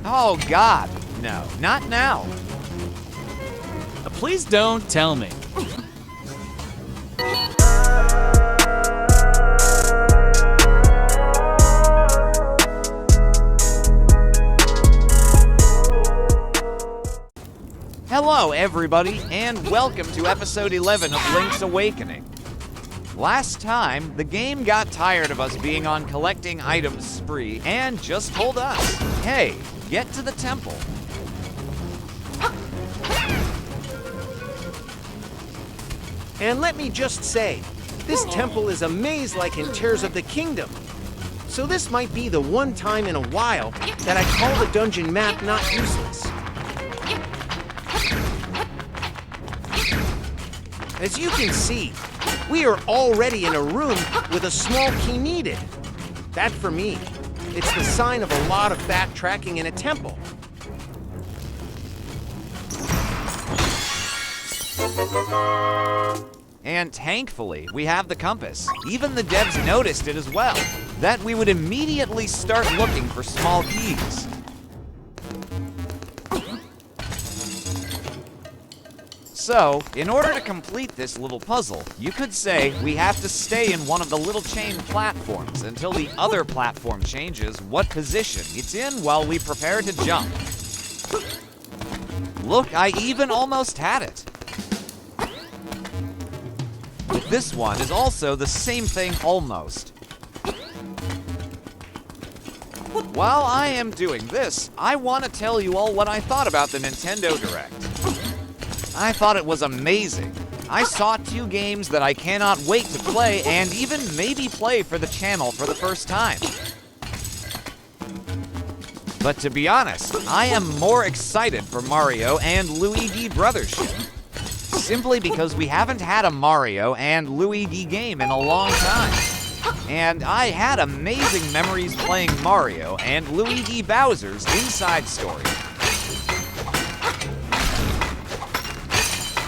Oh God, no, not now. Please don't tell me. Hello everybody, and welcome to episode 11 of Link's Awakening. Last time, the game got tired of us being on collecting items spree and just told us, hey, get to the temple. And let me just say, this temple is a maze like in Tears of the Kingdom. So this might be the one time in a while that I call the dungeon map not useless. As you can see, we are already in a room with a small key needed. That for me, it's the sign of a lot of backtracking in a temple. And thankfully, we have the compass. Even the devs noticed it as well, that we would immediately start looking for small keys. So, in order to complete this little puzzle, you could say we have to stay in one of the little chain platforms until the other platform changes what position it's in while we prepare to jump. Look, I even almost had it. This one is also the same thing almost. While I am doing this, I want to tell you all what I thought about the Nintendo Direct. I thought it was amazing. I saw 2 games that I cannot wait to play and even maybe play for the channel for the first time. But to be honest, I am more excited for Mario and Luigi Brothership. Simply because we haven't had a Mario and Luigi game in a long time. And I had amazing memories playing Mario and Luigi Bowser's Inside Story.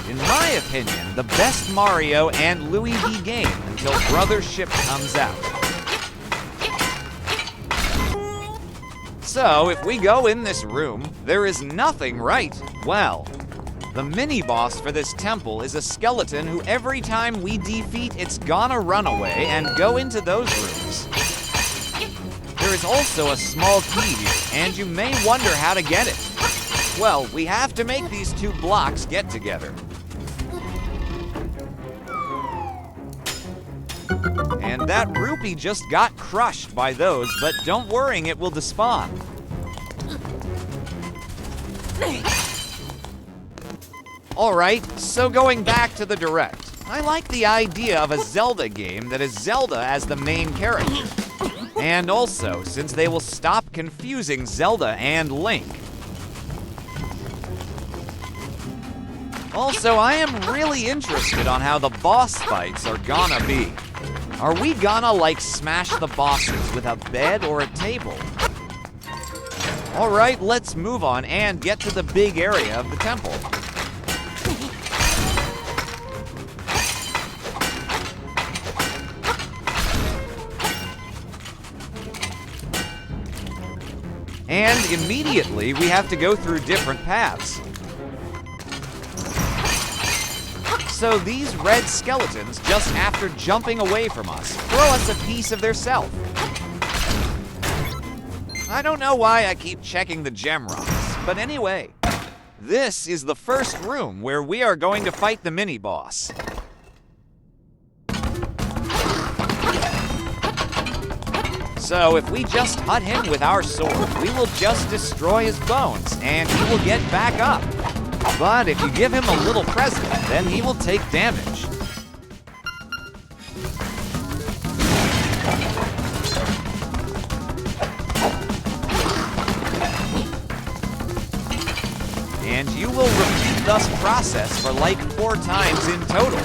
In my opinion, the best Mario and Luigi game until Brothership comes out. So, if we go in this room, there is nothing right. Well, the mini-boss for this temple is a skeleton who every time we defeat, it's gonna run away and go into those rooms. There is also a small key here, and you may wonder how to get it. Well, we have to make these 2 blocks get together. And that rupee just got crushed by those, but don't worry, it will despawn. Alright, so going back to the Direct. I like the idea of a Zelda game that is Zelda as the main character. And also, since they will stop confusing Zelda and Link. Also, I am really interested on how the boss fights are gonna be. Are we gonna, like, smash the bosses with a bed or a table? Alright, let's move on and get to the big area of the temple. And immediately, we have to go through different paths. So these red skeletons, just after jumping away from us, throw us a piece of their self. I don't know why I keep checking the gem rocks, but anyway, this is the first room where we are going to fight the mini-boss. So if we just hut him with our sword, we will just destroy his bones, and he will get back up. But if you give him a little present, then he will take damage. And you will repeat this process for like 4 times in total.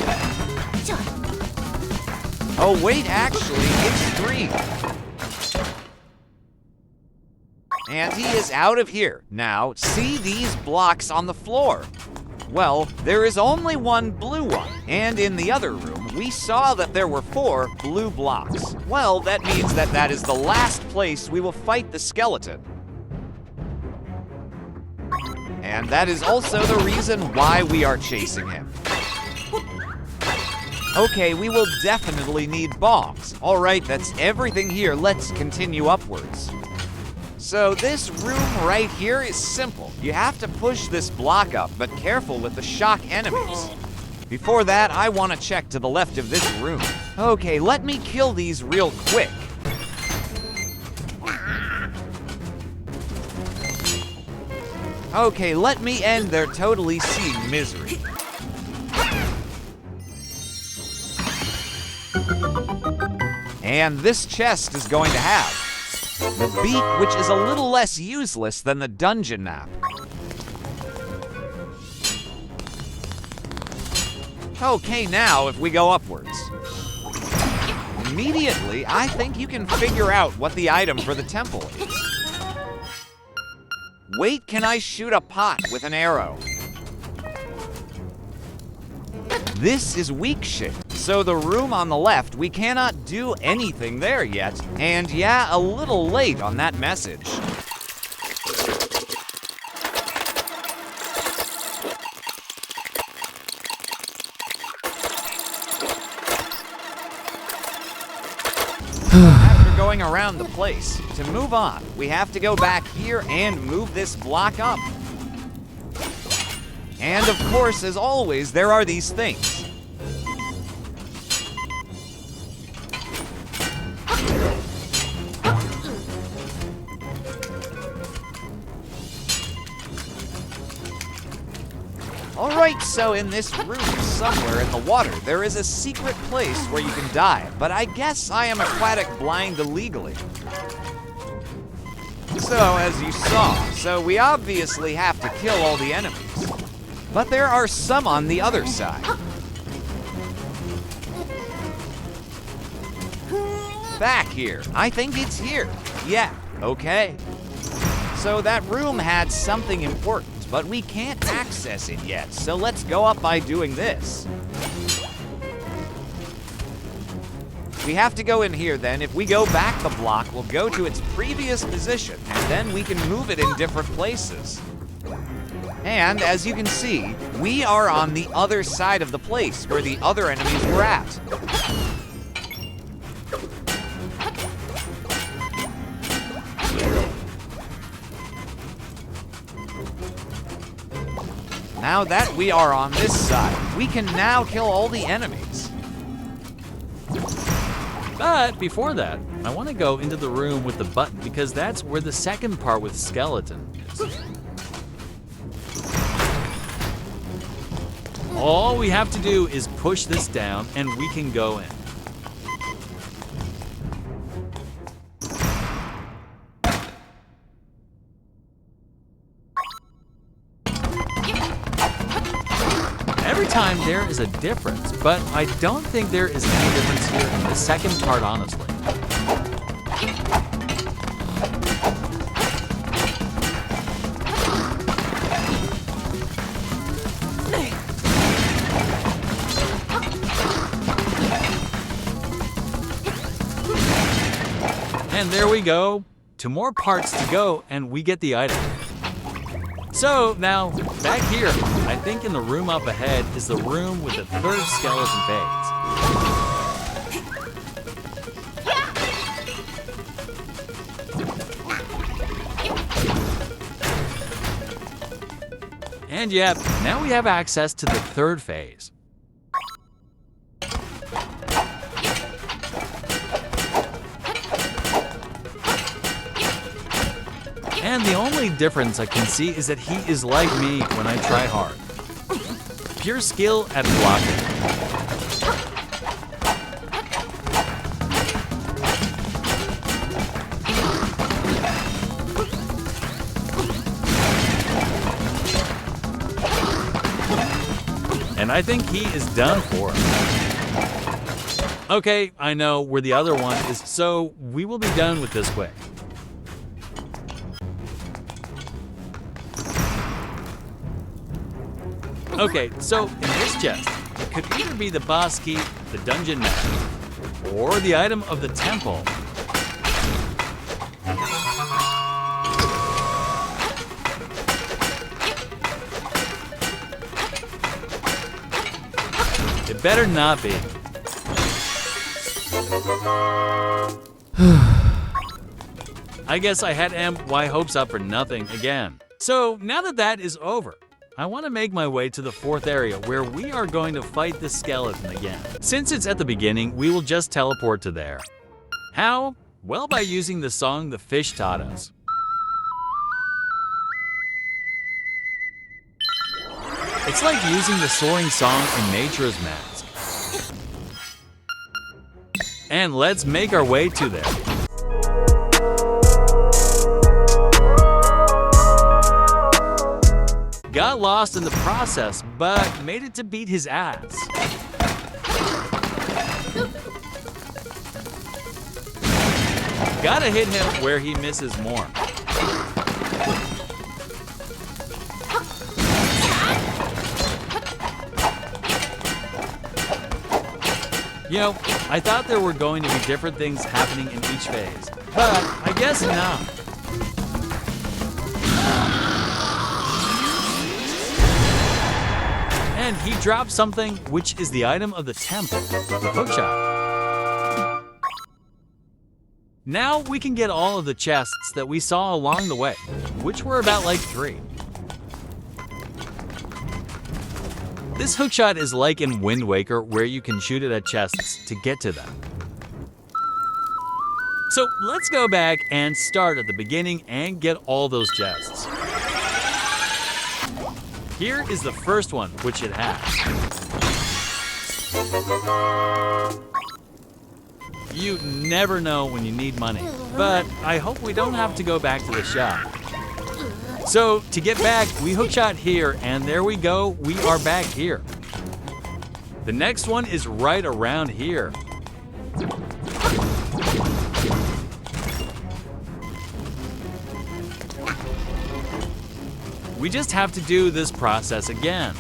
Oh wait, actually, it's 3. And he is out of here. Now, see these blocks on the floor? Well, there is only 1 blue one, and in the other room, we saw that there were 4 blue blocks. Well, that means that that is the last place we will fight the skeleton. And that is also the reason why we are chasing him. Okay, we will definitely need bombs. All right, that's everything here. Let's continue upwards. So this room right here is simple. You have to push this block up, but careful with the shock enemies. Before that, I want to check to the left of this room. Okay, let me kill these real quick. Okay, let me end their totally seeing misery. And this chest is going to have the beak, which is a little less useless than the dungeon map. Okay, now if we go upwards. Immediately, I think you can figure out what the item for the temple is. Wait, can I shoot a pot with an arrow? This is weak shit. So the room on the left, we cannot do anything there yet. And yeah, a little late on that message. After going around the place, to move on, we have to go back here and move this block up. And of course, as always, there are these things. Alright, so in this room, somewhere in the water, there is a secret place where you can dive, but I guess I am aquatic blind illegally. So, as you saw, we obviously have to kill all the enemies. But there are some on the other side. Back here. I think it's here. Yeah, okay. So that room had something important, but we can't access it yet, so let's go up by doing this. We have to go in here then. If we go back the block, we'll go to its previous position, and then we can move it in different places. And as you can see, we are on the other side of the place where the other enemies were at. Now that we are on this side, we can now kill all the enemies. But before that, I want to go into the room with the button because that's where the second part with skeleton is. All we have to do is push this down and we can go in. Every time there is a difference, but I don't think there is any difference here in the second part, honestly. And there we go. 2 more parts to go and we get the item. So now, back here, I think in the room up ahead is the room with the 3rd skeleton phase. And yep, now we have access to the 3rd phase. And the only difference I can see is that he is like me when I try hard. Pure skill at blocking. And I think he is done for. Okay, I know where the other one is, so we will be done with this quick. Okay, so in this chest, it could either be the boss key, the dungeon map, or the item of the temple. better not be. I guess I had my hopes up for nothing again. So now that that is over, I want to make my way to the fourth area where we are going to fight the skeleton again. Since it's at the beginning, we will just teleport to there. How? Well, by using the song the fish taught us. It's like using the soaring song in Nature's Mask. And let's make our way to there. Got lost in the process, but made it to beat his ass. Gotta hit him where he misses more. You know, I thought there were going to be different things happening in each phase, but I guess not. And he dropped something, which is the item of the temple, the hookshot. Now we can get all of the chests that we saw along the way, which were about like 3. This hookshot is like in Wind Waker, where you can shoot it at chests to get to them. So let's go back and start at the beginning and get all those chests. Here is the first one, which it has. You never know when you need money, but I hope we don't have to go back to the shop. So to get back, we hookshot here, and there we go, we are back here. The next one is right around here. We just have to do this process again.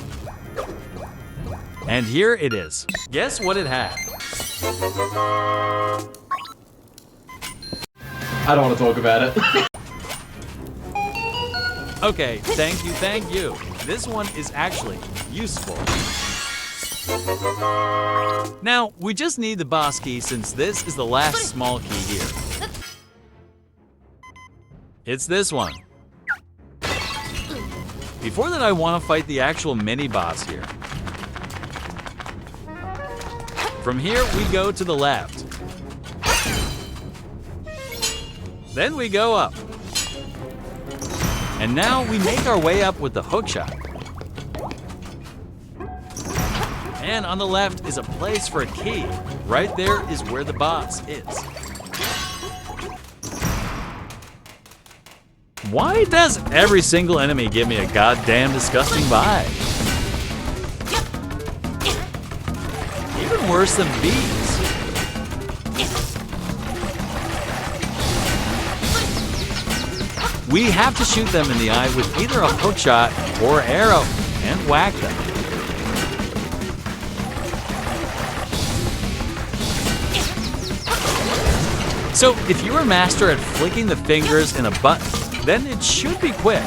And here it is. Guess what it had? I don't want to talk about it. Okay, thank you. This one is actually useful. Now, we just need the boss key since this is the last small key here. It's this one. Before that, I want to fight the actual mini-boss here. From here, we go to the left. Then we go up. And now we make our way up with the hookshot. And on the left is a place for a key. Right there is where the boss is. Why does every single enemy give me a goddamn disgusting vibe? Even worse than bees. We have to shoot them in the eye with either a hookshot or arrow and whack them. So if you're a master at flicking the fingers in a button, then it should be quick.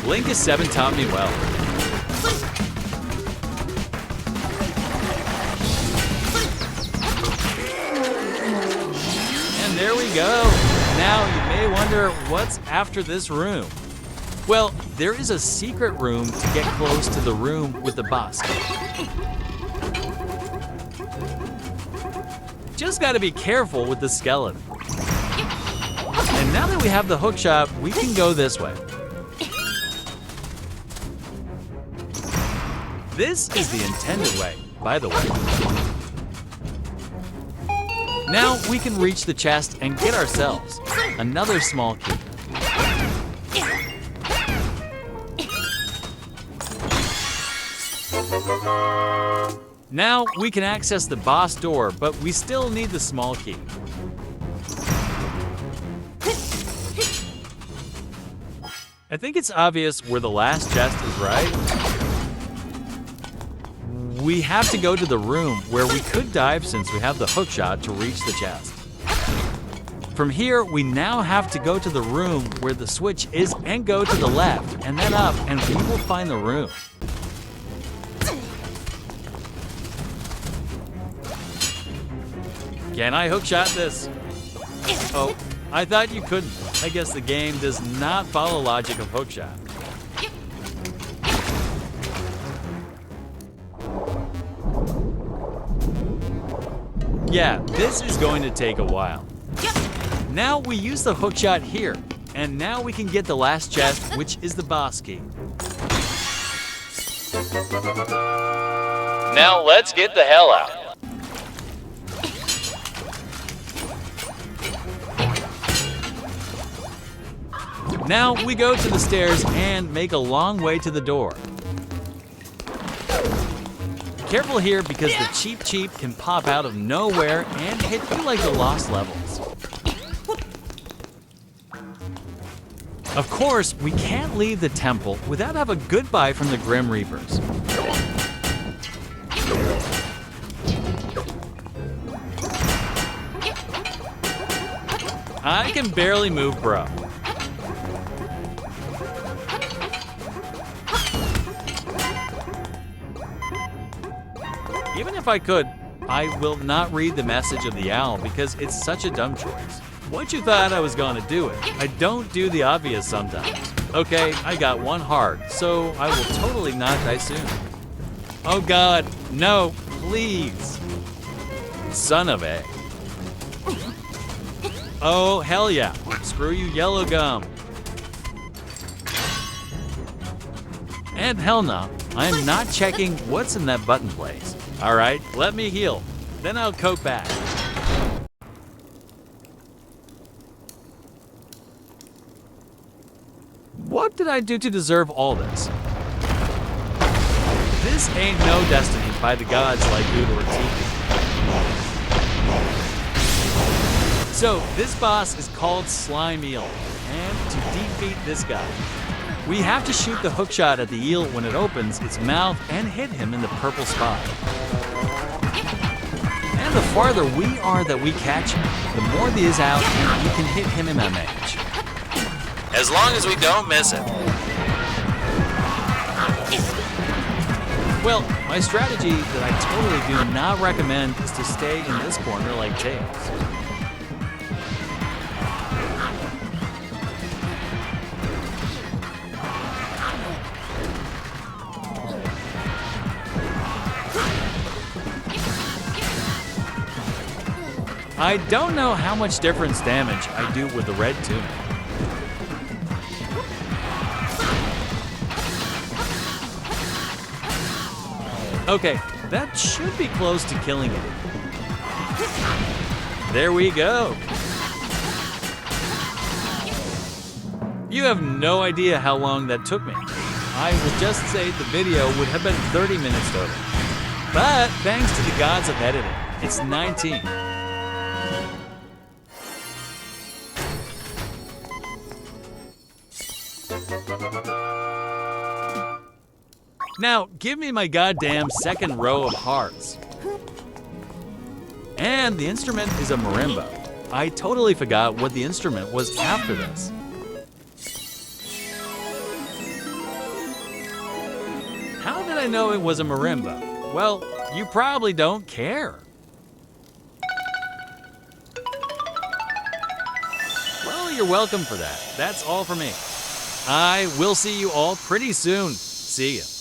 Link is 7 taught me well. And there we go. Now you may wonder what's after this room. Well, there is a secret room to get close to the room with the boss. Just gotta be careful with the skeleton. And now that we have the hookshot, we can go this way. This is the intended way, by the way. Now we can reach the chest and get ourselves another small key. Now we can access the boss door, but we still need the small key. I think it's obvious where the last chest is, right? We have to go to the room where we could dive since we have the hookshot to reach the chest. From here, we now have to go to the room where the switch is and go to the left and then up and we will find the room. Can I hookshot this? Oh, I thought you couldn't. I guess the game does not follow logic of hookshot. Yeah, this is going to take a while. Now we use the hookshot here, and now we can get the last chest, which is the boss key. Now let's get the hell out. Now we go to the stairs and make a long way to the door. Careful here because the Cheep Cheep can pop out of nowhere and hit you like the lost levels. Of course, we can't leave the temple without have a goodbye from the Grim Reapers. I can barely move, bro. Even if I could, I will not read the message of the owl because it's such a dumb choice. What you thought I was gonna do it? I don't do the obvious sometimes. Okay, I got one heart, so I will totally not die soon. Oh God, no, please. Son of a. Oh, hell yeah. Screw you, yellow gum. And hell no, I am not checking what's in that button place. All right, let me heal. Then I'll coat back. What did I do to deserve all this? This ain't no destiny by the gods like Buddha or Tiki. So, this boss is called Slime Eel, and to defeat this guy, we have to shoot the hookshot at the eel when it opens its mouth and hit him in the purple spot. And the farther we are that we catch him, the more he is out and we can hit him in MH. As long as we don't miss him. Well, my strategy that I totally do not recommend is to stay in this corner like Tails. I don't know how much difference damage I do with the red tunic. Okay, that should be close to killing it. There we go. You have no idea how long that took me. I will just say the video would have been 30 minutes total. But thanks to the gods of editing, it's 19. Now, give me my goddamn second row of hearts. And the instrument is a marimba. I totally forgot what the instrument was after this. How did I know it was a marimba? Well, you probably don't care. Well, you're welcome for that. That's all for me. I will see you all pretty soon. See ya.